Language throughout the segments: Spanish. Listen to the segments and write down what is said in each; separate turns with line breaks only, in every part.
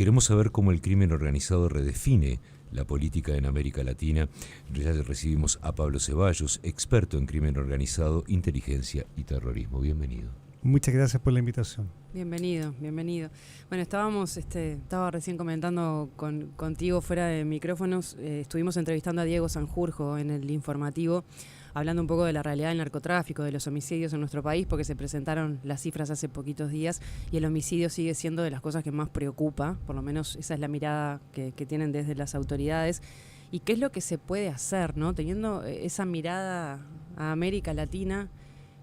Queremos saber cómo el crimen organizado redefine la política en América Latina. Ya recibimos a Pablo Ceballos, experto en crimen organizado, inteligencia y terrorismo. Bienvenido.
Muchas gracias por la invitación.
Bienvenido, bienvenido. Bueno, estaba recién comentando contigo fuera de micrófonos, estuvimos entrevistando a Diego Sanjurjo en el informativo, hablando un poco de la realidad del narcotráfico, de los homicidios en nuestro país, porque se presentaron las cifras hace poquitos días y el homicidio sigue siendo de las cosas que más preocupa, por lo menos esa es la mirada que tienen desde las autoridades. ¿Y qué es lo que se puede hacer, ¿no? Teniendo esa mirada a América Latina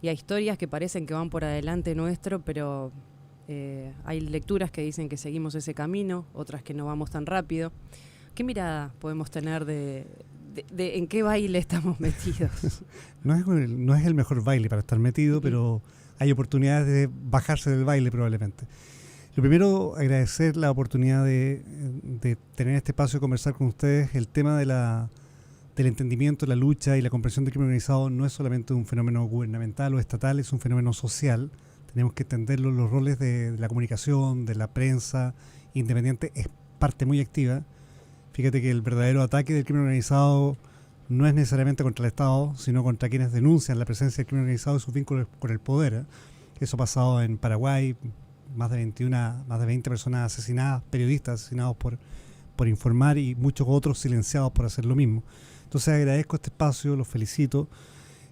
y a historias que parecen que van por adelante nuestro, pero hay lecturas que dicen que seguimos ese camino, otras que no vamos tan rápido. ¿Qué mirada podemos tener de en qué baile estamos metidos?
No es el mejor baile para estar metido, pero hay oportunidades de bajarse del baile probablemente. Lo primero, agradecer la oportunidad de tener este espacio de conversar con ustedes. El tema del entendimiento, la lucha y la comprensión del crimen organizado no es solamente un fenómeno gubernamental o estatal, es un fenómeno social. Tenemos que entenderlo, los roles de la comunicación, de la prensa independiente es parte muy activa. Fíjate que el verdadero ataque del crimen organizado no es necesariamente contra el Estado, sino contra quienes denuncian la presencia del crimen organizado y sus vínculos con el poder. Eso ha pasado en Paraguay, más de 20 personas asesinadas, periodistas asesinados por informar y muchos otros silenciados por hacer lo mismo. Entonces agradezco este espacio, los felicito.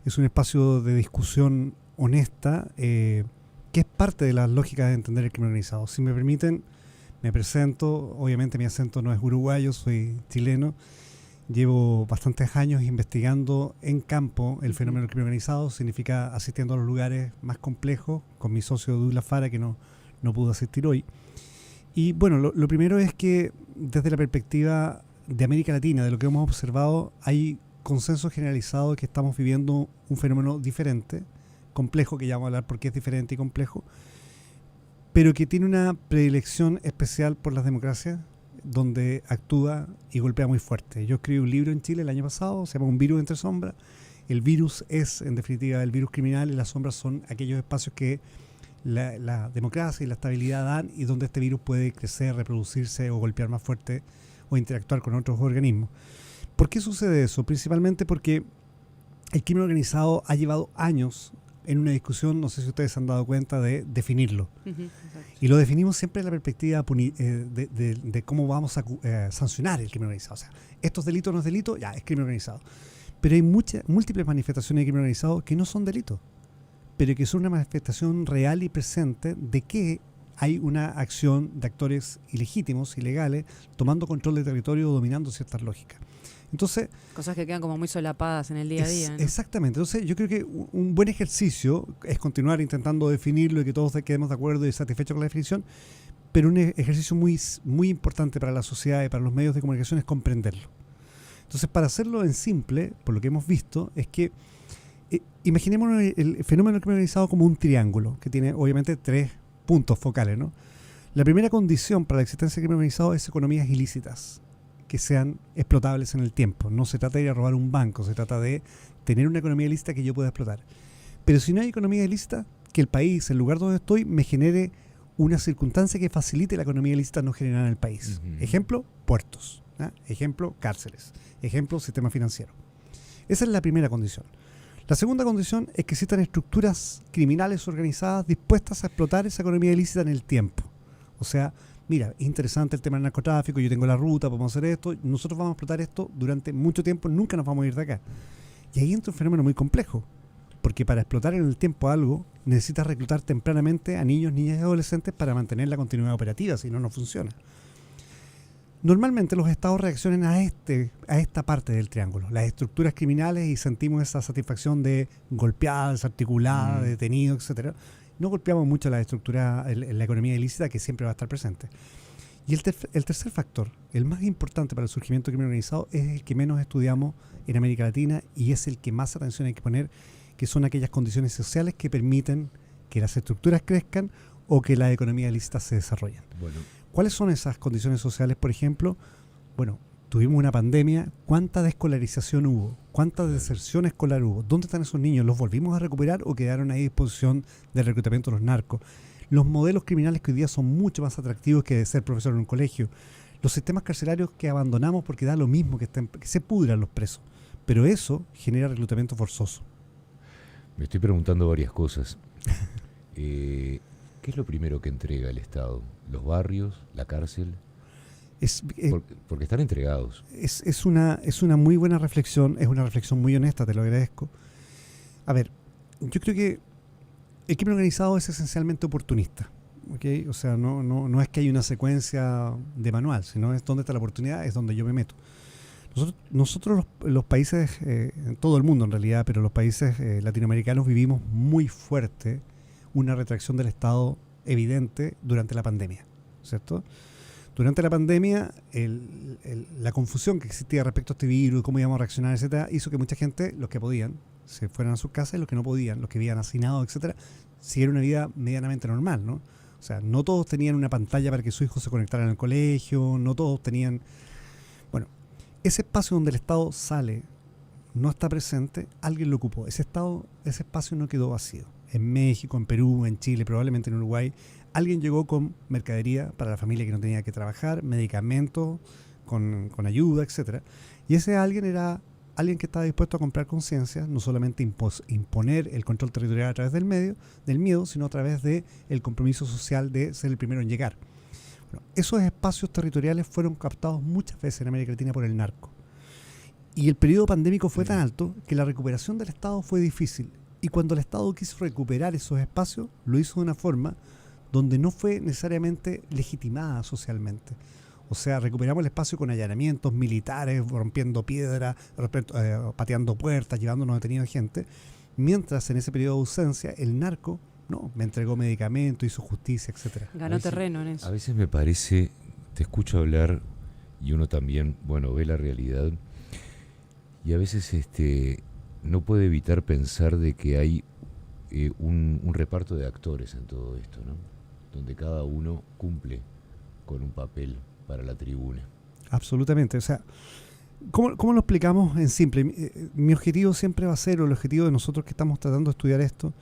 Es un espacio de discusión honesta, que es parte de las lógicas de entender el crimen organizado. Si me permiten, me presento. Obviamente mi acento no es uruguayo, soy chileno. Llevo bastantes años investigando en campo el fenómeno del crimen organizado. Significa asistiendo a los lugares más complejos, con mi socio Douglas Fara, que no pudo asistir hoy. Y bueno, lo primero es que desde la perspectiva de América Latina, de lo que hemos observado, hay consenso generalizado de que estamos viviendo un fenómeno diferente, complejo, que ya vamos a hablar por qué es diferente y complejo, pero que tiene una predilección especial por las democracias, donde actúa y golpea muy fuerte. Yo escribí un libro en Chile el año pasado, se llama Un virus entre sombras. El virus es, en definitiva, el virus criminal, y las sombras son aquellos espacios que la democracia y la estabilidad dan, y donde este virus puede crecer, reproducirse o golpear más fuerte o interactuar con otros organismos. ¿Por qué sucede eso? Principalmente porque el crimen organizado ha llevado años en una discusión, no sé si ustedes se han dado cuenta, de definirlo. Y lo definimos siempre en la perspectiva de cómo vamos a sancionar el crimen organizado. O sea, esto es delito o no es delito, ya, es crimen organizado. Pero hay múltiples manifestaciones de crimen organizado que no son delitos, pero que son una manifestación real y presente de que hay una acción de actores ilegítimos, ilegales, tomando control del territorio o dominando ciertas lógicas. Entonces,
cosas que quedan como muy solapadas en el día a día, ¿no?
Exactamente. Entonces yo creo que un buen ejercicio es continuar intentando definirlo y que todos quedemos de acuerdo y satisfechos con la definición, pero un ejercicio muy, muy importante para la sociedad y para los medios de comunicación es comprenderlo. Entonces, para hacerlo en simple, por lo que hemos visto, es que imaginemos el fenómeno del crimen organizado como un triángulo que tiene obviamente 3 puntos focales, ¿no? La primera condición para la existencia del crimen organizado es economías ilícitas que sean explotables en el tiempo. No se trata de ir a robar un banco, se trata de tener una economía ilícita que yo pueda explotar. Pero si no hay economía ilícita, que el país, el lugar donde estoy, me genere una circunstancia que facilite la economía ilícita no generada en el país. Ejemplo, puertos. Ejemplo, cárceles. Ejemplo, sistema financiero. Esa es la primera condición. La segunda condición es que existan estructuras criminales organizadas dispuestas a explotar esa economía ilícita en el tiempo. O sea, mira, es interesante el tema del narcotráfico, yo tengo la ruta, podemos hacer esto, nosotros vamos a explotar esto durante mucho tiempo, nunca nos vamos a ir de acá. Y ahí entra un fenómeno muy complejo, porque para explotar en el tiempo algo, necesitas reclutar tempranamente a niños, niñas y adolescentes para mantener la continuidad operativa, si no, no funciona. Normalmente los estados reaccionan a esta parte del triángulo, las estructuras criminales, y sentimos esa satisfacción de golpeada, desarticulada, detenido, etcétera. No golpeamos mucho la estructura, la economía ilícita, que siempre va a estar presente. Y el tercer factor, el más importante para el surgimiento del crimen organizado, es el que menos estudiamos en América Latina y es el que más atención hay que poner, que son aquellas condiciones sociales que permiten que las estructuras crezcan o que las economías ilícitas se desarrollen.
Bueno.
¿Cuáles son esas condiciones sociales, por ejemplo? Bueno, tuvimos una pandemia, ¿cuánta desescolarización hubo? ¿Cuánta deserción escolar hubo? ¿Dónde están esos niños? ¿Los volvimos a recuperar o quedaron ahí a disposición del reclutamiento de los narcos? los modelos criminales que hoy día son mucho más atractivos que de ser profesor en un colegio, los sistemas carcelarios que abandonamos porque da lo mismo que se pudran los presos, pero eso genera reclutamiento forzoso.
Me estoy preguntando varias cosas. ¿Qué es lo primero que entrega el Estado? ¿Los barrios? ¿La cárcel? Porque están entregados.
Es una muy buena reflexión, es una reflexión muy honesta, te lo agradezco. A ver, yo creo que el crimen organizado es esencialmente oportunista, ¿okay? O sea, no es que hay una secuencia de manual, sino es donde está la oportunidad, es donde yo me meto. Nosotros los países, en todo el mundo en realidad, pero los países latinoamericanos vivimos muy fuerte una retracción del Estado evidente durante la pandemia, ¿cierto? Durante la pandemia, la confusión que existía respecto a este virus, cómo íbamos a reaccionar, etcétera, hizo que mucha gente, los que podían, se fueran a sus casas, y los que no podían, los que vivían hacinados, etcétera, siguieron una vida medianamente normal, ¿no? O sea, no todos tenían una pantalla para que su hijo se conectara en el colegio, no todos tenían... Bueno, ese espacio donde el Estado sale, no está presente, alguien lo ocupó. Ese espacio no quedó vacío. En México, en Perú, en Chile, probablemente en Uruguay, alguien llegó con mercadería para la familia que no tenía que trabajar, medicamentos, con ayuda, etcétera. Y ese alguien era alguien que estaba dispuesto a comprar conciencia, no solamente imponer el control territorial a través del miedo, sino a través del compromiso social de ser el primero en llegar. Bueno, esos espacios territoriales fueron captados muchas veces en América Latina por el narco. Y el periodo pandémico fue tan alto que la recuperación del Estado fue difícil. Y cuando el Estado quiso recuperar esos espacios, lo hizo de una forma donde no fue necesariamente legitimada socialmente. O sea, recuperamos el espacio con allanamientos militares, rompiendo piedras, pateando puertas, llevándonos detenidos gente, mientras en ese periodo de ausencia el narco me entregó medicamentos, hizo justicia, etcétera.
Ganó terreno en eso.
A veces me parece, te escucho hablar y uno también, ve la realidad y a veces no puede evitar pensar de que hay un reparto de actores en todo esto, ¿no? Donde cada uno cumple con un papel para la tribuna.
Absolutamente. O sea, ¿cómo lo explicamos en simple? Mi objetivo siempre va a ser, o el objetivo de nosotros que estamos tratando de estudiar esto,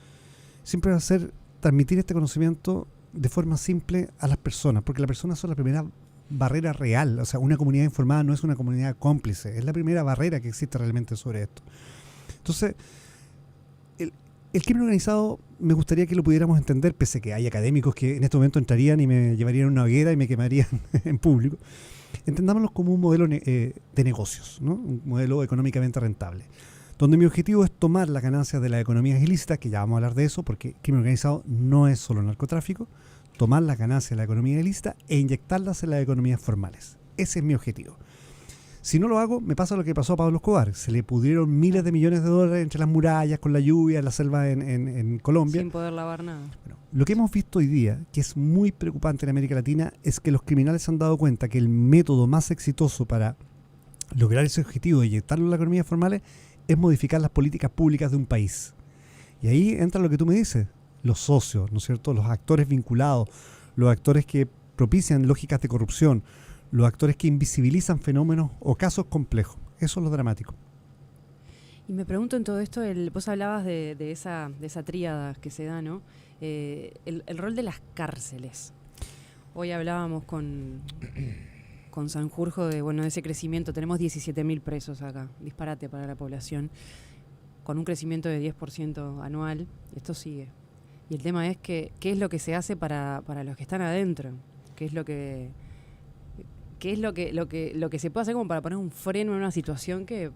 siempre va a ser transmitir este conocimiento de forma simple a las personas, porque las personas son la primera barrera real. O sea, una comunidad informada no es una comunidad cómplice, es la primera barrera que existe realmente sobre esto. Entonces, el crimen organizado me gustaría que lo pudiéramos entender, pese a que hay académicos que en este momento entrarían y me llevarían a una hoguera y me quemarían en público. Entendámoslo como un modelo de negocios, ¿no? Un modelo económicamente rentable, donde mi objetivo es tomar las ganancias de las economías ilícitas, que ya vamos a hablar de eso, porque el crimen organizado no es solo narcotráfico, tomar las ganancias de la economía ilícita e inyectarlas en las economías formales. Ese es mi objetivo. Si no lo hago, me pasa lo que pasó a Pablo Escobar. Se le pudrieron miles de millones de dólares entre las murallas, con la lluvia, en la selva en Colombia.
Sin poder lavar nada.
Bueno, lo que hemos visto hoy día, que es muy preocupante en América Latina, es que los criminales se han dado cuenta que el método más exitoso para lograr ese objetivo de inyectarlo en las economías formales es modificar las políticas públicas de un país. Y ahí entra lo que tú me dices, los socios, ¿no es cierto? Los actores vinculados, los actores que propician lógicas de corrupción, los actores que invisibilizan fenómenos o casos complejos. Eso es lo dramático.
Y me pregunto en todo esto, vos hablabas de esa tríada que se da, ¿no? El rol de las cárceles. Hoy hablábamos con Sanjurjo de ese crecimiento. Tenemos 17.000 presos acá, disparate para la población, con un crecimiento de 10% anual. Esto sigue. Y el tema es qué es lo que se hace para los que están adentro, qué es lo que se puede hacer como para poner un freno en una situación que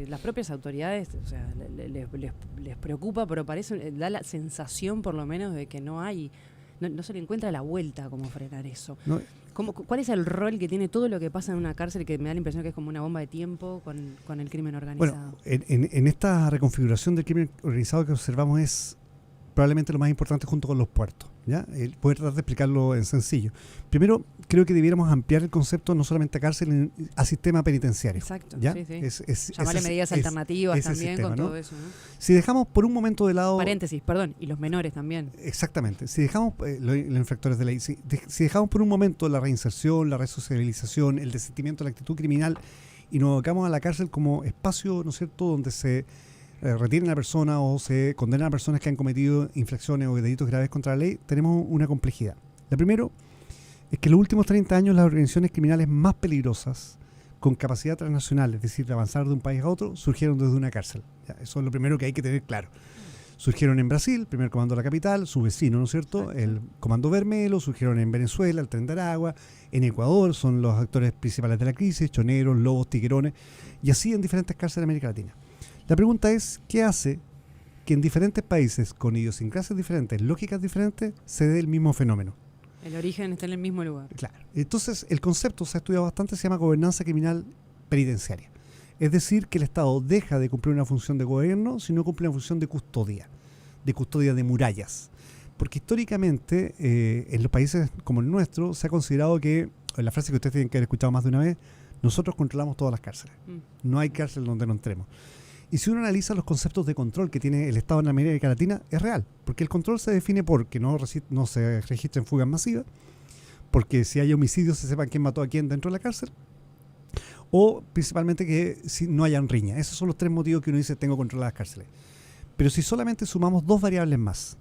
las propias autoridades, o sea, les preocupa, pero da la sensación por lo menos de que no se le encuentra la vuelta cómo frenar eso.
No.
¿Cuál es el rol que tiene todo lo que pasa en una cárcel, que me da la impresión que es como una bomba de tiempo con el crimen organizado?
Bueno, en esta reconfiguración del crimen organizado que observamos es probablemente lo más importante junto con los puertos, ¿ya? Voy a tratar de explicarlo en sencillo. Primero, creo que debiéramos ampliar el concepto no solamente a cárcel, a sistema penitenciario.
Exacto,
¿ya?
Sí. Llamarle medidas alternativas también sistema, con todo eso, ¿no?
Si dejamos por un momento de lado...
Paréntesis, perdón, y los menores también.
Exactamente. Si dejamos los infractores de ley, si dejamos por un momento la reinserción, la resocialización, el desistimiento de la actitud criminal y nos abocamos a la cárcel como espacio, ¿no es cierto?, donde se retienen a la persona o se condenan a personas que han cometido infracciones o delitos graves contra la ley, tenemos una complejidad. La primero es que en los últimos 30 años las organizaciones criminales más peligrosas, con capacidad transnacional, es decir, de avanzar de un país a otro, surgieron desde una cárcel. Ya, eso es lo primero que hay que tener claro. Surgieron en Brasil, el primer comando de la capital, su vecino, ¿no es cierto? El comando Vermelo, surgieron en Venezuela, el Tren de Aragua, en Ecuador son los actores principales de la crisis, choneros, lobos, tiguerones, y así en diferentes cárceles de América Latina. La pregunta es, ¿qué hace que en diferentes países, con idiosincrasias diferentes, lógicas diferentes, se dé el mismo fenómeno?
El origen está en el mismo lugar.
Claro. Entonces, el concepto se ha estudiado bastante, se llama gobernanza criminal penitenciaria. Es decir, que el Estado deja de cumplir una función de gobierno, sino cumple una función de custodia de murallas. Porque históricamente, en los países como el nuestro, se ha considerado que, la frase que ustedes tienen que haber escuchado más de una vez, nosotros controlamos todas las cárceles. No hay cárcel donde no entremos. Y si uno analiza los conceptos de control que tiene el Estado en América Latina, es real. Porque el control se define por que no se registren fugas masivas, porque si hay homicidios se sepan quién mató a quién dentro de la cárcel, o principalmente que si no hayan riña. Esos son los tres motivos que uno dice tengo controladas las cárceles. Pero si solamente sumamos dos variables más,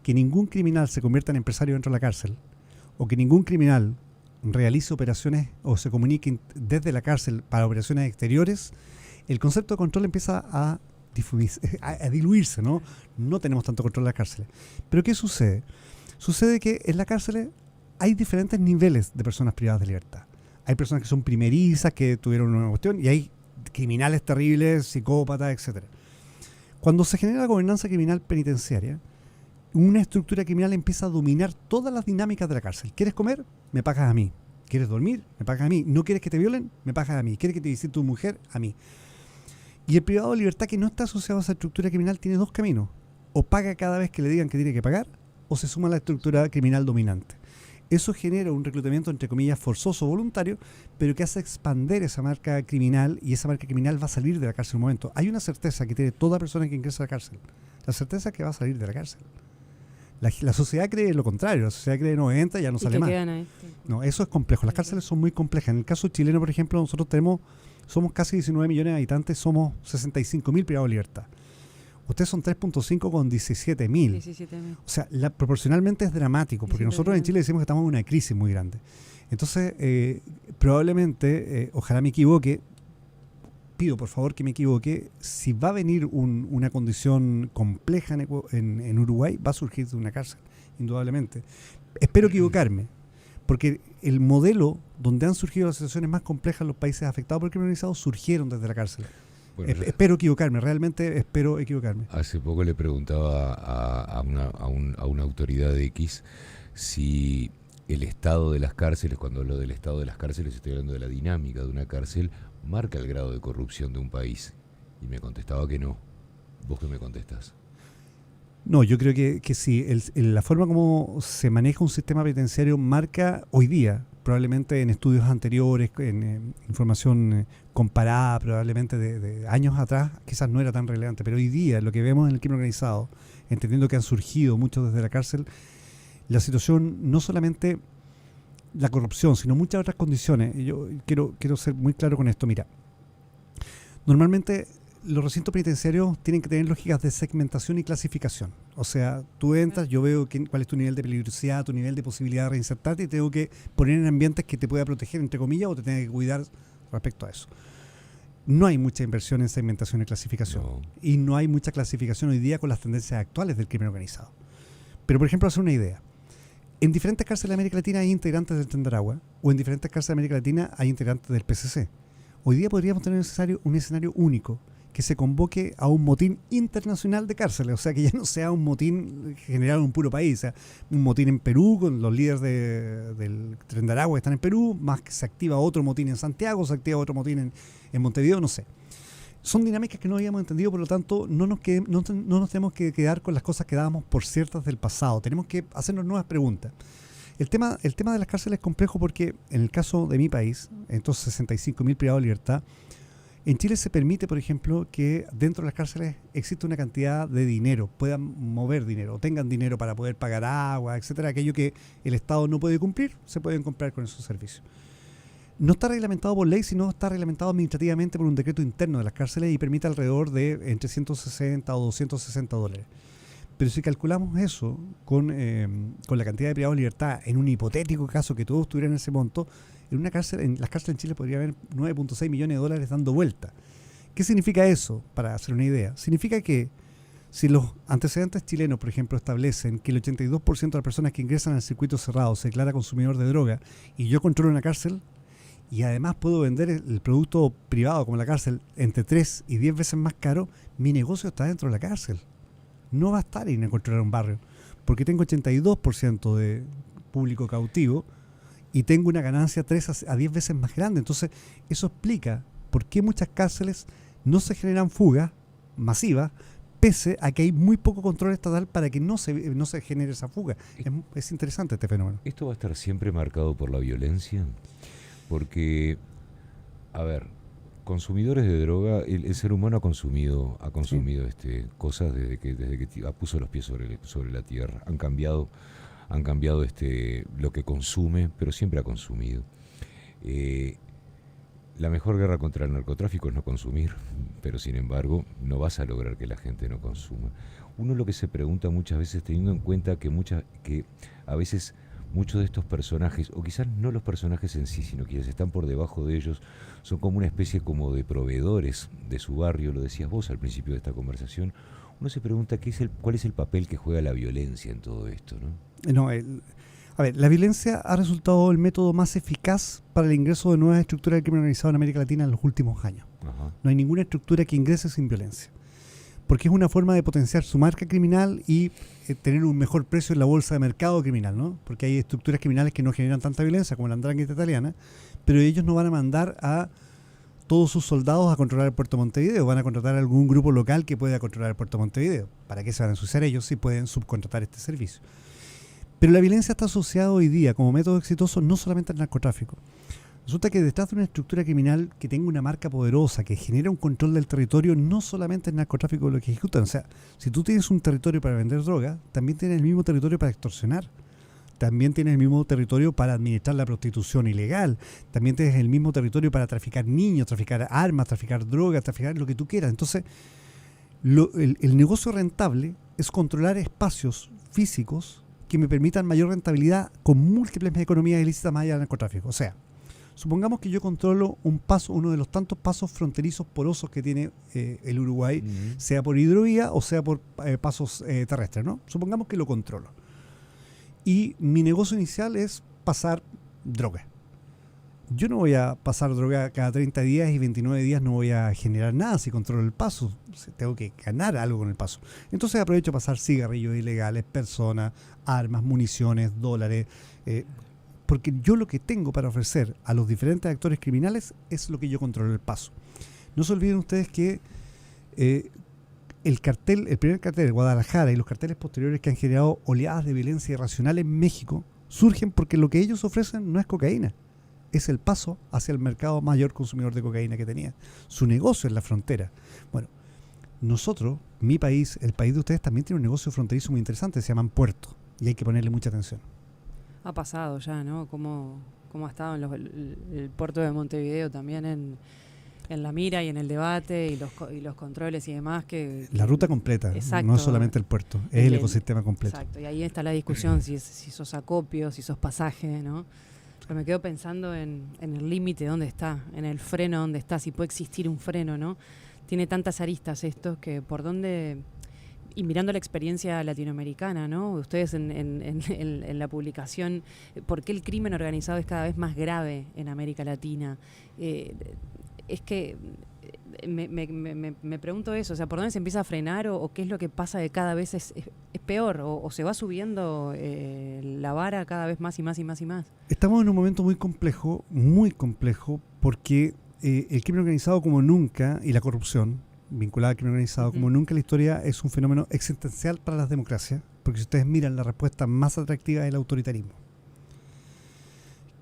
que ningún criminal se convierta en empresario dentro de la cárcel, o que ningún criminal realice operaciones o se comunique desde la cárcel para operaciones exteriores, el concepto de control empieza a diluirse, ¿no? No tenemos tanto control en las cárceles. Pero ¿qué sucede? Sucede que en la cárcel hay diferentes niveles de personas privadas de libertad. Hay personas que son primerizas, que tuvieron una cuestión, y hay criminales terribles, psicópatas, etcétera. Cuando se genera la gobernanza criminal penitenciaria, una estructura criminal empieza a dominar todas las dinámicas de la cárcel. ¿Quieres comer? Me pagas a mí. ¿Quieres dormir? Me pagas a mí. ¿No quieres que te violen? Me pagas a mí. ¿Quieres que te visite tu mujer? A mí. Y el privado de libertad que no está asociado a esa estructura criminal tiene dos caminos. O paga cada vez que le digan que tiene que pagar, o se suma a la estructura criminal dominante. Eso genera un reclutamiento, entre comillas, forzoso, voluntario, pero que hace expandir esa marca criminal, y esa marca criminal va a salir de la cárcel en un momento. Hay una certeza que tiene toda persona que ingresa a la cárcel. La certeza es que va a salir de la cárcel. La sociedad cree lo contrario. La sociedad cree no entra y ya no sale más.
Ahí.
No, eso es complejo. Las cárceles son muy complejas. En el caso chileno, por ejemplo, nosotros somos casi 19 millones de habitantes, somos 65.000 privados de libertad. Ustedes son 3.5 con 17.000. O sea, proporcionalmente es dramático, porque nosotros en Chile decimos que estamos en una crisis muy grande. Entonces, probablemente, ojalá me equivoque, pido por favor que me equivoque, si va a venir una condición compleja en Uruguay, va a surgir de una cárcel, indudablemente. Espero equivocarme, porque el modelo donde han surgido las situaciones más complejas en los países afectados por el crimen organizado surgieron desde la cárcel. Bueno, espero equivocarme, realmente espero equivocarme.
Hace poco le preguntaba a una autoridad de X si el estado de las cárceles, cuando hablo del estado de las cárceles estoy hablando de la dinámica de una cárcel, marca el grado de corrupción de un país. Y me contestaba que no. ¿Vos qué me contestás?
No, yo creo que sí. La forma como se maneja un sistema penitenciario marca hoy día, probablemente en estudios anteriores, en información comparada probablemente de años atrás, quizás no era tan relevante, pero hoy día lo que vemos en el crimen organizado, entendiendo que han surgido muchos desde la cárcel, la situación, no solamente la corrupción, sino muchas otras condiciones. Y yo quiero ser muy claro con esto. Mira, normalmente los recintos penitenciarios tienen que tener lógicas de segmentación y clasificación. O sea, tú entras, yo veo cuál es tu nivel de peligrosidad, tu nivel de posibilidad de reinsertarte, y tengo que poner en ambientes que te pueda proteger, entre comillas, o te tenga que cuidar respecto a eso. No hay mucha inversión en segmentación y clasificación. No. Y no hay mucha clasificación hoy día con las tendencias actuales del crimen organizado. Pero, por ejemplo, hacer una idea. En diferentes cárceles de América Latina hay integrantes del Tren de Aragua, o en diferentes cárceles de América Latina hay integrantes del PCC. Hoy día podríamos tener un escenario único, que se convoque a un motín internacional de cárceles, o sea, que ya no sea un motín generado en un puro país, o sea, un motín en Perú con los líderes del Tren de Aragua que están en Perú, más que se activa otro motín en Santiago, se activa otro motín en Montevideo, no sé. Son dinámicas que no habíamos entendido, por lo tanto no nos tenemos que quedar con las cosas que dábamos por ciertas del pasado, tenemos que hacernos nuevas preguntas. El tema de las cárceles es complejo porque en el caso de mi país, entonces 65.000 privados de libertad, en Chile se permite, por ejemplo, que dentro de las cárceles existe una cantidad de dinero, puedan mover dinero, tengan dinero para poder pagar agua, etcétera, aquello que el Estado no puede cumplir, se pueden comprar con esos servicios. no está reglamentado por ley, sino está reglamentado administrativamente por un decreto interno de las cárceles y permite alrededor de entre 160 o 260 dólares. Pero si calculamos eso con la cantidad de privados de libertad, en un hipotético caso que todos tuvieran ese monto, en las cárceles en Chile podría haber 9.6 millones de dólares dando vuelta. ¿Qué significa eso? Para hacer una idea. Significa que si los antecedentes chilenos, por ejemplo, establecen que el 82% de las personas que ingresan al circuito cerrado se declara consumidor de droga y yo controlo una cárcel y además puedo vender el producto privado como la cárcel entre 3 y 10 veces más caro, mi negocio está dentro de la cárcel. No va a estar en controlar un barrio, porque tengo 82% de público cautivo y tengo una ganancia 3 a 10 veces más grande. Entonces, eso explica por qué muchas cárceles no se generan fugas masivas, pese a que hay muy poco control estatal para que no se genere esa fuga. Es interesante este fenómeno.
¿Esto va a estar siempre marcado por la violencia? Porque, a ver, consumidores de droga, el ser humano ha consumido cosas desde que puso los pies sobre la tierra. Han cambiado lo que consume, pero siempre ha consumido. La mejor guerra contra el narcotráfico es no consumir, pero sin embargo no vas a lograr que la gente no consuma. Uno lo que se pregunta muchas veces, teniendo en cuenta que a veces muchos de estos personajes, o quizás no los personajes en sí, sino quienes están por debajo de ellos, son como una especie como de proveedores de su barrio, lo decías vos al principio de esta conversación. Uno se pregunta cuál es el papel que juega la violencia en todo esto, ¿no?
A ver, la violencia ha resultado el método más eficaz para el ingreso de nuevas estructuras de crimen organizado en América Latina en los últimos años.
Ajá.
No hay ninguna estructura que ingrese sin violencia, porque es una forma de potenciar su marca criminal y tener un mejor precio en la bolsa de mercado criminal, ¿no? Porque hay estructuras criminales que no generan tanta violencia como la Andrangheta italiana, pero ellos no van a mandar a todos sus soldados a controlar el puerto de Montevideo, van a contratar a algún grupo local que pueda controlar el puerto de Montevideo. ¿Para qué se van a ensuciar ellos si pueden subcontratar este servicio? Pero la violencia está asociada hoy día como método exitoso no solamente al narcotráfico. Resulta que detrás de una estructura criminal que tenga una marca poderosa, que genera un control del territorio, no solamente el narcotráfico lo que ejecutan. O sea, si tú tienes un territorio para vender droga, también tienes el mismo territorio para extorsionar. También tienes el mismo territorio para administrar la prostitución ilegal. También tienes el mismo territorio para traficar niños, traficar armas, traficar drogas, traficar lo que tú quieras. Entonces, el negocio rentable es controlar espacios físicos que me permitan mayor rentabilidad con múltiples economías ilícitas más allá del narcotráfico. O sea, supongamos que yo controlo uno de los tantos pasos fronterizos porosos que tiene el Uruguay, sea por hidrovía o sea por pasos terrestres, ¿no? Supongamos que lo controlo. Y mi negocio inicial es pasar droga. Yo no voy a pasar droga cada 30 días y 29 días no voy a generar nada si controlo el paso. Tengo que ganar algo con el paso. Entonces aprovecho a pasar cigarrillos ilegales, personas, armas, municiones, dólares. Porque yo lo que tengo para ofrecer a los diferentes actores criminales es lo que yo controlo el paso. No se olviden ustedes que el primer cartel de Guadalajara y los carteles posteriores que han generado oleadas de violencia irracional en México surgen porque lo que ellos ofrecen no es cocaína. Es el paso hacia el mercado mayor consumidor de cocaína que tenía. Su negocio es la frontera. Bueno, nosotros, mi país, el país de ustedes también tiene un negocio fronterizo muy interesante, se llaman puertos, y hay que ponerle mucha atención.
Ha pasado ya, ¿no? Cómo ha estado el puerto de Montevideo también en la mira y en el debate y los controles y demás.
La ruta completa,
exacto,
no es solamente el puerto, es el ecosistema completo.
Exacto, y ahí está la discusión si sos acopio, si sos pasaje, ¿no? Pero me quedo pensando en el límite dónde está, en el freno dónde está, si puede existir un freno, ¿no? Tiene tantas aristas estos que por dónde... Y mirando la experiencia latinoamericana, ¿no? Ustedes en la publicación, ¿por qué el crimen organizado es cada vez más grave en América Latina? Es que me pregunto eso, o sea, ¿por dónde se empieza a frenar o qué es lo que pasa de cada vez es peor? ¿O se va subiendo la vara cada vez más y más y más y más?
Estamos en un momento muy complejo, porque el crimen organizado como nunca, y la corrupción vinculada al crimen organizado como nunca en la historia, es un fenómeno existencial para las democracias, porque si ustedes miran, la respuesta más atractiva es el autoritarismo,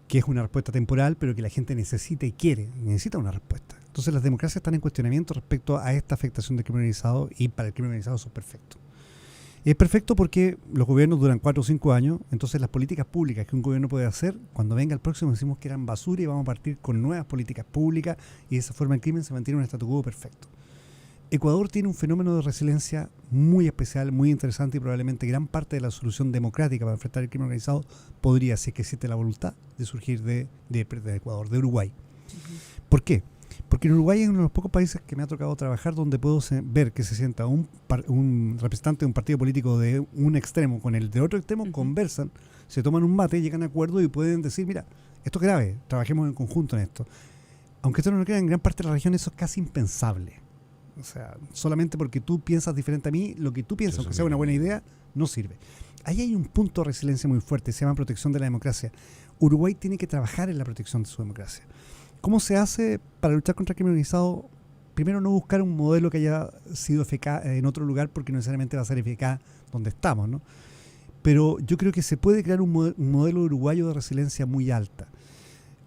que es una respuesta temporal, pero que la gente necesita y necesita una respuesta. Entonces las democracias están en cuestionamiento respecto a esta afectación del crimen organizado, y para el crimen organizado eso es perfecto. Es perfecto porque los gobiernos duran 4 o 5 años, entonces las políticas públicas que un gobierno puede hacer, cuando venga el próximo decimos que eran basura y vamos a partir con nuevas políticas públicas y de esa forma el crimen se mantiene en un statu quo perfecto. Ecuador tiene un fenómeno de resiliencia muy especial, muy interesante y probablemente gran parte de la solución democrática para enfrentar el crimen organizado podría, si es que existe la voluntad, de surgir de Ecuador, de Uruguay. ¿Por qué? Porque en Uruguay es uno de los pocos países que me ha tocado trabajar donde puedo ver que se sienta un representante de un partido político de un extremo con el de otro extremo, conversan, se toman un mate, llegan a acuerdo y pueden decir, mira, esto es grave, trabajemos en conjunto en esto. Aunque esto no lo crean, en gran parte de la región eso es casi impensable. O sea, solamente porque tú piensas diferente a mí, lo que tú piensas, aunque sea una buena idea, no sirve. Ahí hay un punto de resiliencia muy fuerte, se llama protección de la democracia. Uruguay tiene que trabajar en la protección de su democracia. ¿Cómo se hace para luchar contra el crimen organizado? Primero, no buscar un modelo que haya sido eficaz en otro lugar porque no necesariamente va a ser eficaz donde estamos, ¿no? Pero yo creo que se puede crear un modelo uruguayo de resiliencia muy alta.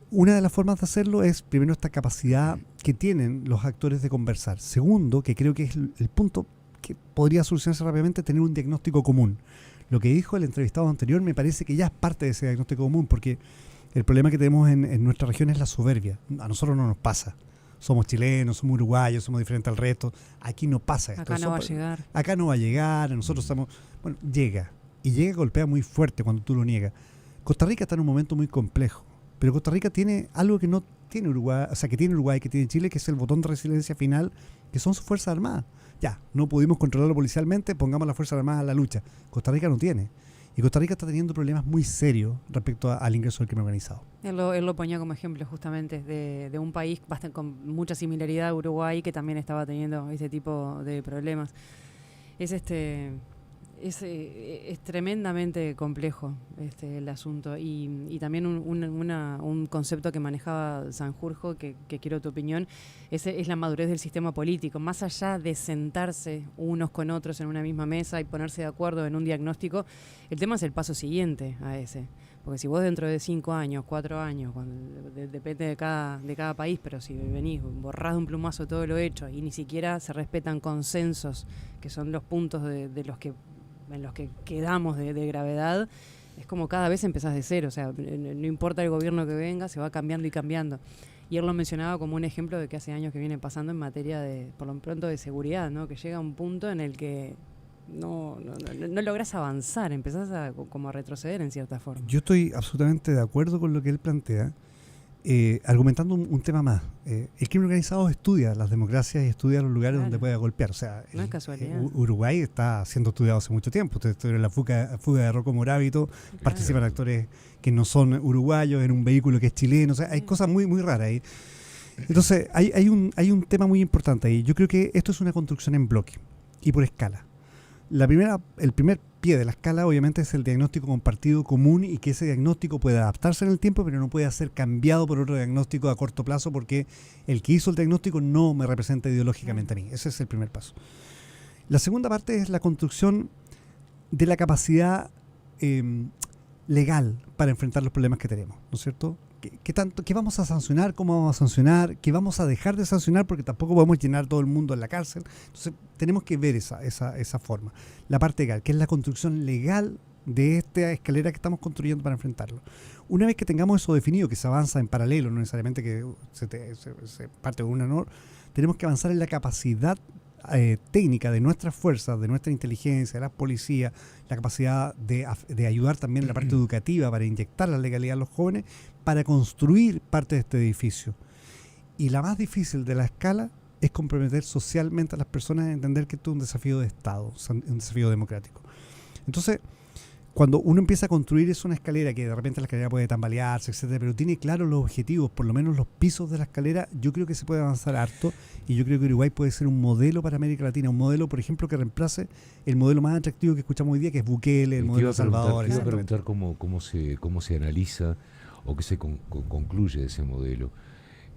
Una de las formas de hacerlo es, primero, esta capacidad que tienen los actores de conversar. Segundo, que creo que es el punto que podría solucionarse rápidamente, tener un diagnóstico común. Lo que dijo el entrevistado anterior me parece que ya es parte de ese diagnóstico común, porque el problema que tenemos en nuestra región es la soberbia. A nosotros no nos pasa. Somos chilenos, somos uruguayos, somos diferentes al resto. Aquí no pasa esto.
Acá no va a llegar.
Acá no va a llegar, nosotros estamos... Bueno, llega. Y llega y golpea muy fuerte cuando tú lo niegas. Costa Rica está en un momento muy complejo. Pero Costa Rica tiene algo que no tiene Uruguay, o sea, que tiene Uruguay, que tiene Chile, que es el botón de resiliencia final, que son sus Fuerzas Armadas. Ya, no pudimos controlarlo policialmente, pongamos las Fuerzas Armadas a la lucha. Costa Rica no tiene. Y Costa Rica está teniendo problemas muy serios respecto al ingreso del crimen organizado.
Él lo ponía como ejemplo justamente de un país bastante con mucha similaridad a Uruguay que también estaba teniendo este tipo de problemas. Es tremendamente complejo el asunto y también un concepto que manejaba Sanjurjo que quiero tu opinión es la madurez del sistema político, más allá de sentarse unos con otros en una misma mesa y ponerse de acuerdo en un diagnóstico. El tema es el paso siguiente a ese, porque si vos dentro de 5 años, 4 años, depende de cada país, pero si venís, borrás de un plumazo todo lo hecho y ni siquiera se respetan consensos, que son los puntos en los que quedamos de gravedad, es como cada vez empezás de cero. O sea, no importa el gobierno que venga, se va cambiando y cambiando. Y él lo mencionaba como un ejemplo de que hace años que viene pasando en materia por lo pronto, de seguridad, ¿no? Que llega un punto en el que no lográs avanzar, empezás como a retroceder en cierta forma.
Yo estoy absolutamente de acuerdo con lo que él plantea, argumentando un tema más. El crimen organizado estudia las democracias y estudia los lugares donde puede golpear. O sea,
no es casualidad.
Uruguay está siendo estudiado hace mucho tiempo. Ustedes estuvieron en la fuga de Rocco Moravito, participan actores que no son uruguayos en un vehículo que es chileno. O sea, hay cosas muy, muy raras ahí. Entonces, hay un tema muy importante ahí. Yo creo que esto es una construcción en bloque y por escala. El primer pie de la escala obviamente es el diagnóstico compartido común y que ese diagnóstico puede adaptarse en el tiempo, pero no puede ser cambiado por otro diagnóstico a corto plazo porque el que hizo el diagnóstico no me representa ideológicamente a mí. Ese es el primer paso. La segunda parte es la construcción de la capacidad legal para enfrentar los problemas que tenemos, ¿no es cierto? ¿Qué vamos a sancionar? ¿Cómo vamos a sancionar? ¿Qué vamos a dejar de sancionar? Porque tampoco podemos llenar todo el mundo en la cárcel. Entonces, tenemos que ver esa forma. La parte legal, que es la construcción legal de esta escalera que estamos construyendo para enfrentarlo. Una vez que tengamos eso definido, que se avanza en paralelo, no necesariamente que se parte de una, no, tenemos que avanzar en la capacidad técnica de nuestras fuerzas, de nuestra inteligencia, de la policía, la capacidad de ayudar también en la parte educativa para inyectar la legalidad a los jóvenes, para construir parte de este edificio. Y la más difícil de la escala es comprometer socialmente a las personas a entender que esto es un desafío de Estado, un desafío democrático. Entonces, cuando uno empieza a construir es una escalera que de repente la escalera puede tambalearse, etcétera, pero tiene claros los objetivos, por lo menos los pisos de la escalera, yo creo que se puede avanzar harto y yo creo que Uruguay puede ser un modelo para América Latina, un modelo, por ejemplo, que reemplace el modelo más atractivo que escuchamos hoy día, que es Bukele, el modelo de Salvador.
Quiero preguntar cómo se analiza o qué se concluye de ese modelo.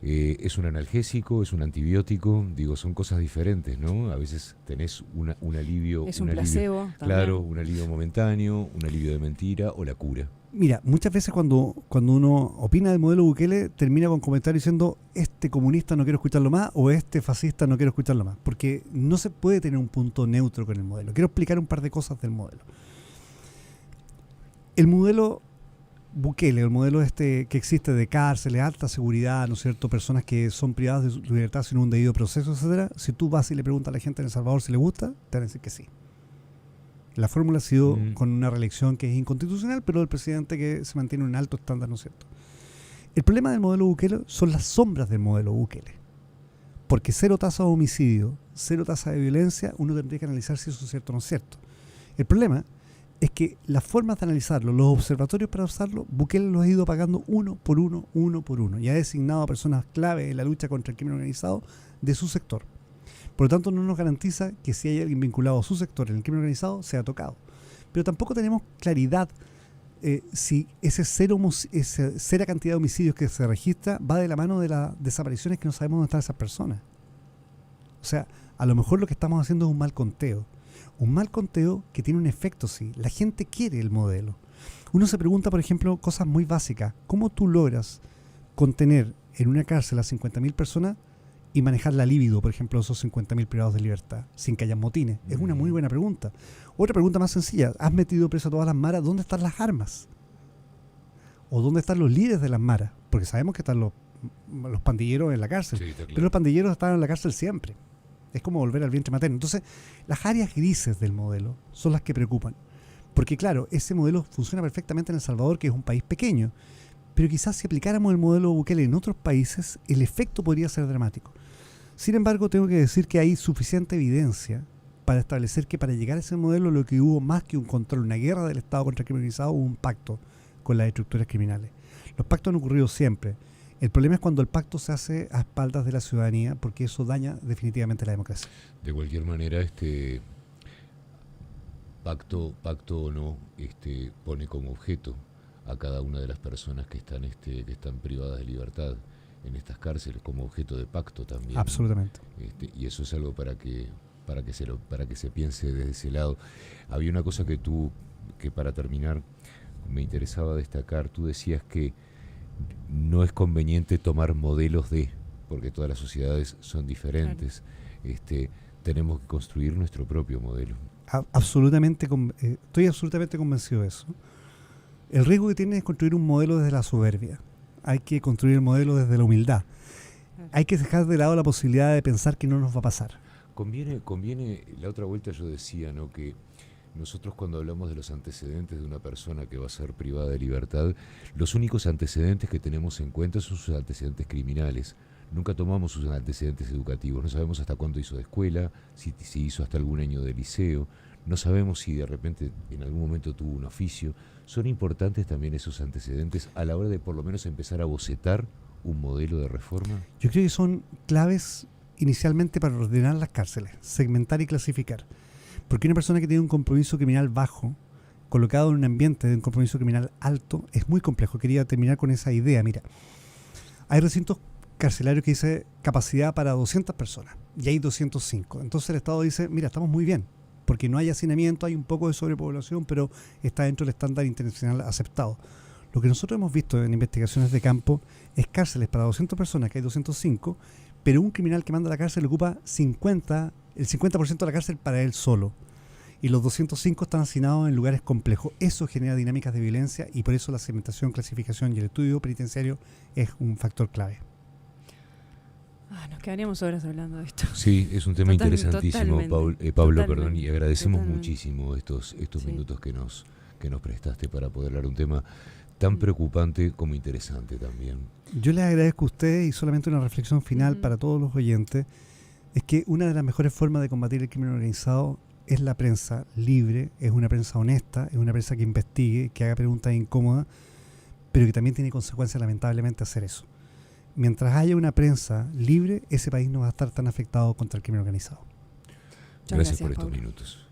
¿Es un analgésico? ¿Es un antibiótico? Digo, son cosas diferentes, ¿no? A veces tenés un alivio.
Es un placebo.
Claro, un alivio momentáneo, un alivio de mentira o la cura.
Mira, muchas veces cuando uno opina del modelo Bukele, termina con comentarios diciendo este comunista no quiero escucharlo más o este fascista no quiero escucharlo más, porque no se puede tener un punto neutro con el modelo. Quiero explicar un par de cosas del modelo. El modelo Bukele, el modelo que existe de cárceles, alta seguridad, ¿no es cierto?, personas que son privadas de su libertad sin un debido proceso, etcétera. Si tú vas y le preguntas a la gente en El Salvador si le gusta, te van a decir que sí. La fórmula ha sido con una reelección que es inconstitucional, pero el presidente que se mantiene un alto estándar, ¿no es cierto? El problema del modelo Bukele son las sombras del modelo Bukele. Porque cero tasa de homicidio, cero tasa de violencia, uno tendría que analizar si eso es cierto o no es cierto. El problema es que las formas de analizarlo, los observatorios para usarlo, Bukele los ha ido pagando uno por uno y ha designado a personas clave en la lucha contra el crimen organizado de su sector. Por lo tanto, no nos garantiza que si hay alguien vinculado a su sector en el crimen organizado, sea tocado. Pero tampoco tenemos claridad si esa cera cantidad de homicidios que se registra va de la mano de las desapariciones que no sabemos dónde están esas personas. O sea, a lo mejor lo que estamos haciendo es un mal conteo. Un mal conteo que tiene un efecto, sí. La gente quiere el modelo. Uno se pregunta, por ejemplo, cosas muy básicas. ¿Cómo tú logras contener en una cárcel a 50.000 personas y manejar la libido, por ejemplo, esos 50.000 privados de libertad, sin que haya motines? Es una muy buena pregunta. Otra pregunta más sencilla. ¿Has metido preso a todas las maras? ¿Dónde están las armas? ¿O dónde están los líderes de las maras? Porque sabemos que están los pandilleros en la cárcel. Sí, pero los pandilleros están en la cárcel siempre. Es como volver al vientre materno. Entonces, las áreas grises del modelo son las que preocupan. Porque claro, ese modelo funciona perfectamente en El Salvador, que es un país pequeño. Pero quizás si aplicáramos el modelo Bukele en otros países, el efecto podría ser dramático. Sin embargo, tengo que decir que hay suficiente evidencia para establecer que para llegar a ese modelo lo que hubo más que un control, una guerra del Estado contra el crimen organizado, hubo un pacto con las estructuras criminales. Los pactos han ocurrido siempre. El problema es cuando el pacto se hace a espaldas de la ciudadanía, porque eso daña definitivamente la democracia.
De cualquier manera, pacto o no, pone como objeto a cada una de las personas que están privadas de libertad en estas cárceles como objeto de pacto también.
Absolutamente.
Y eso es algo para que se piense desde ese lado. Había una cosa que para terminar me interesaba destacar. Tú decías que no es conveniente tomar modelos porque todas las sociedades son diferentes. Claro. Tenemos que construir nuestro propio modelo.
Estoy absolutamente convencido de eso. El riesgo que tiene es construir un modelo desde la soberbia. Hay que construir el modelo desde la humildad. Hay que dejar de lado la posibilidad de pensar que no nos va a pasar.
Conviene, la otra vuelta yo decía, ¿no?, que nosotros cuando hablamos de los antecedentes de una persona que va a ser privada de libertad, los únicos antecedentes que tenemos en cuenta son sus antecedentes criminales. Nunca tomamos sus antecedentes educativos. No sabemos hasta cuándo hizo de escuela, si hizo hasta algún año de liceo. No sabemos si de repente en algún momento tuvo un oficio. Son importantes también esos antecedentes a la hora de por lo menos empezar a bocetar un modelo de reforma.
Yo creo que son claves inicialmente para ordenar las cárceles, segmentar y clasificar. Porque una persona que tiene un compromiso criminal bajo, colocado en un ambiente de un compromiso criminal alto, es muy complejo. Quería terminar con esa idea. Mira, hay recintos carcelarios que dice capacidad para 200 personas y hay 205. Entonces el Estado dice, mira, estamos muy bien, porque no hay hacinamiento, hay un poco de sobrepoblación, pero está dentro del estándar internacional aceptado. Lo que nosotros hemos visto en investigaciones de campo es cárceles para 200 personas, que hay 205, pero un criminal que manda a la cárcel ocupa el 50% de la cárcel para él solo. Y los 205 están hacinados en lugares complejos. Eso genera dinámicas de violencia y por eso la segmentación, clasificación y el estudio penitenciario es un factor clave.
Nos quedaríamos horas hablando de esto.
Sí, es un tema interesantísimo, Pablo, perdón, y agradecemos
totalmente.
Muchísimo estos minutos que nos prestaste para poder hablar de un tema tan preocupante como interesante también.
Yo les agradezco a ustedes y solamente una reflexión final para todos los oyentes, es que una de las mejores formas de combatir el crimen organizado es la prensa libre, es una prensa honesta, es una prensa que investigue, que haga preguntas incómodas, pero que también tiene consecuencias lamentablemente hacer eso. Mientras haya una prensa libre, ese país no va a estar tan afectado contra el crimen organizado.
Gracias por estos
Pablo.
minutos.